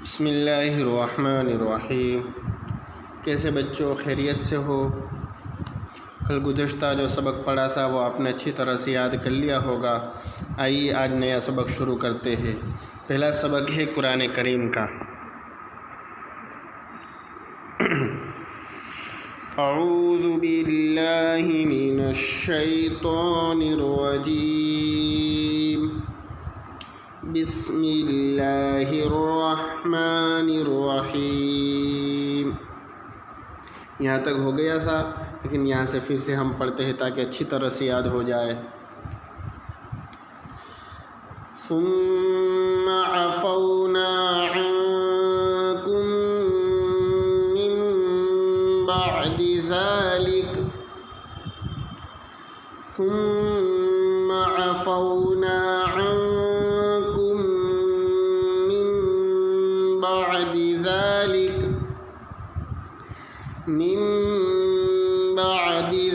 بسم اللہ الرحمن الرحیم۔ کیسے بچوں، خیریت سے ہو؟ کل گزشتہ جو سبق پڑھا تھا وہ آپ نے اچھی طرح سے یاد کر لیا ہوگا۔ آئیے آج نیا سبق شروع کرتے ہیں۔ پہلا سبق ہے قرآن کریم کا۔ اعوذ باللہ من الشیطان الرجیم، بسم اللہ الرحمن الرحیم۔ یہاں تک ہو گیا تھا، لیکن یہاں سے پھر سے ہم پڑھتے ہیں تاکہ اچھی طرح سے یاد ہو جائے۔ ثم عفونا عنکم من بعد ذلك، ثم عفونا عنکم من بعد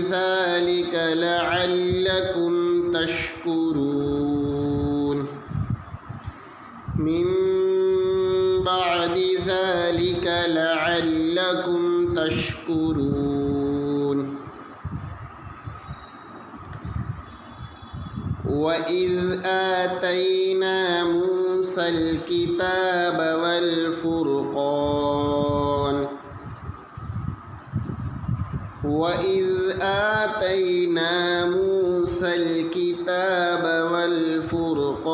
ذلك لعلكم تشکرون، من بعد ذلك لعلكم تشکرون۔ وَإِذْ آتَيْنَا مُوسَى الْكِتَابَ وَالْفُرْقَانَ، وَإِذْ آتَيْنَا مُوسَى الْكِتَابَ وَالْفُرْقَانَ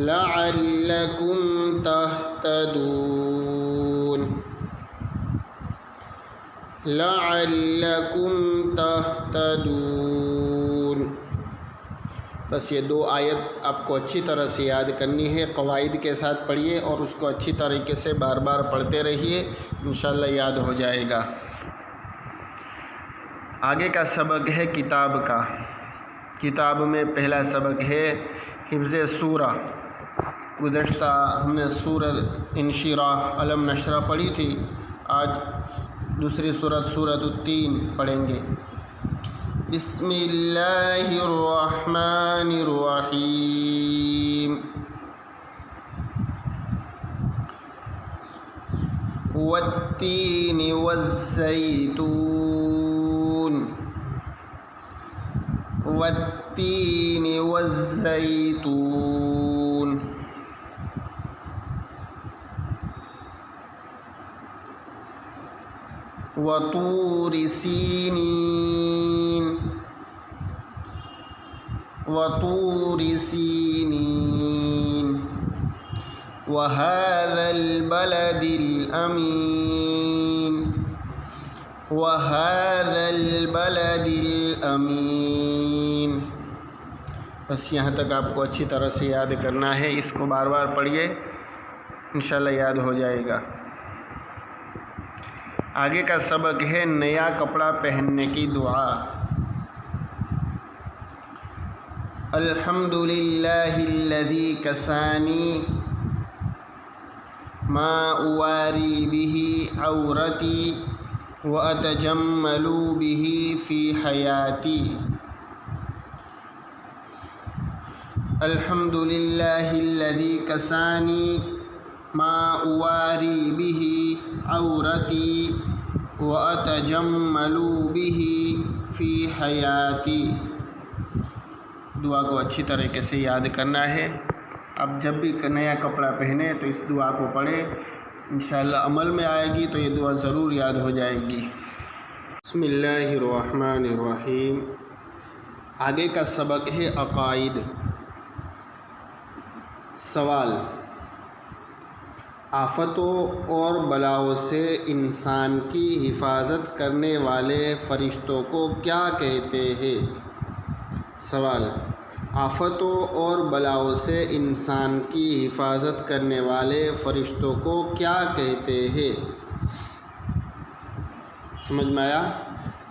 لَعَلَّكُمْ تَهْتَدُونَ، لَعَلَّكُمْ تَهْتَدُونَ۔ بس یہ دو آیت آپ کو اچھی طرح سے یاد کرنی ہے، قواعد کے ساتھ پڑھیے اور اس کو اچھی طریقے سے بار بار پڑھتے رہیے، انشاءاللہ یاد ہو جائے گا۔ آگے کا سبق ہے کتاب کا۔ کتاب میں پہلا سبق ہے حفظ سورہ۔ گزشتہ ہم نے سورۃ انشراح علم نشرہ پڑھی تھی، آج دوسری سورۃ التین پڑھیں گے۔ بسم اللہ الرحمن الرحیم۔ والتین والزیتون، والتین والزیتون، وطور سینین، وطور سینین، وهذا البلد الأمین، وهذا البلد الأمین۔ بس یہاں تک آپ کو اچھی طرح سے یاد کرنا ہے، اس کو بار بار پڑھیے، انشاءاللہ یاد ہو جائے گا۔ آگے کا سبق ہے نیا کپڑا پہننے کی دعا۔ الحمدللہ الذی کسانی ما اواری به عورتی واتجمل به فی حیاتی۔ الحمدللہ الذی کسانی ما اواری به عورتی واتجمل به فی حیاتی۔ دعا کو اچھی طریقے سے یاد کرنا ہے۔ اب جب بھی نیا کپڑا پہنے تو اس دعا کو پڑھے، انشاءاللہ عمل میں آئے گی تو یہ دعا ضرور یاد ہو جائے گی۔ بسم اللہ الرحمن الرحیم۔ آگے کا سبق ہے عقائد۔ سوال: آفتوں اور بلاؤں سے انسان کی حفاظت کرنے والے فرشتوں کو کیا کہتے ہیں؟ سوال: آفتوں اور بلاؤں سے انسان کی حفاظت کرنے والے فرشتوں کو کیا کہتے ہیں؟ سمجھ میں آیا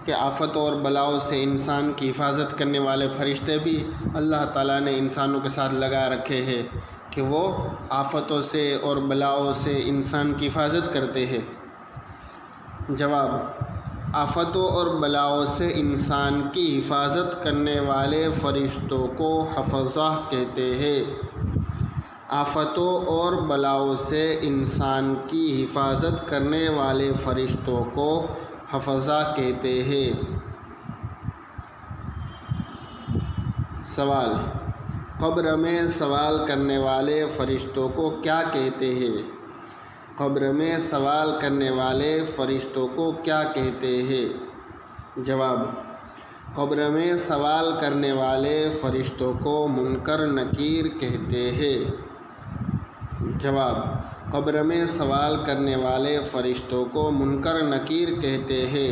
کہ آفتوں اور بلاؤں سے انسان کی حفاظت کرنے والے فرشتے بھی اللہ تعالیٰ نے انسانوں کے ساتھ لگا رکھے ہیں کہ وہ آفتوں سے اور بلاؤں سے انسان کی حفاظت کرتے ہیں۔ جواب: آفتوں اور بلاؤں سے انسان کی حفاظت کرنے والے فرشتوں کو حفظہ کہتے ہیں۔ آفتوں اور بلاؤں سے انسان کی حفاظت کرنے والے فرشتوں کو حفظہ کہتے ہیں۔ سوال: قبر میں سوال کرنے والے فرشتوں کو کیا کہتے ہیں؟ قبر میں سوال کرنے والے فرشتوں کو کیا کہتے ہیں؟ جواب: قبر میں سوال کرنے والے فرشتوں کو منکر نکیر کہتے ہیں۔ جواب: قبر میں سوال کرنے والے فرشتوں کو منکر نکیر کہتے ہیں۔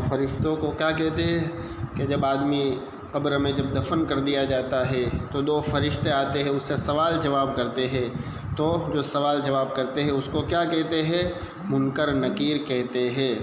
فرشتوں کو کیا کہتے ہیں کہ جب آدمی قبر میں جب دفن کر دیا جاتا ہے تو 2 فرشتے آتے ہیں، اس سے سوال جواب کرتے ہیں، تو جو سوال جواب کرتے ہیں اس کو کیا کہتے ہیں؟ منکر نکیر کہتے ہیں۔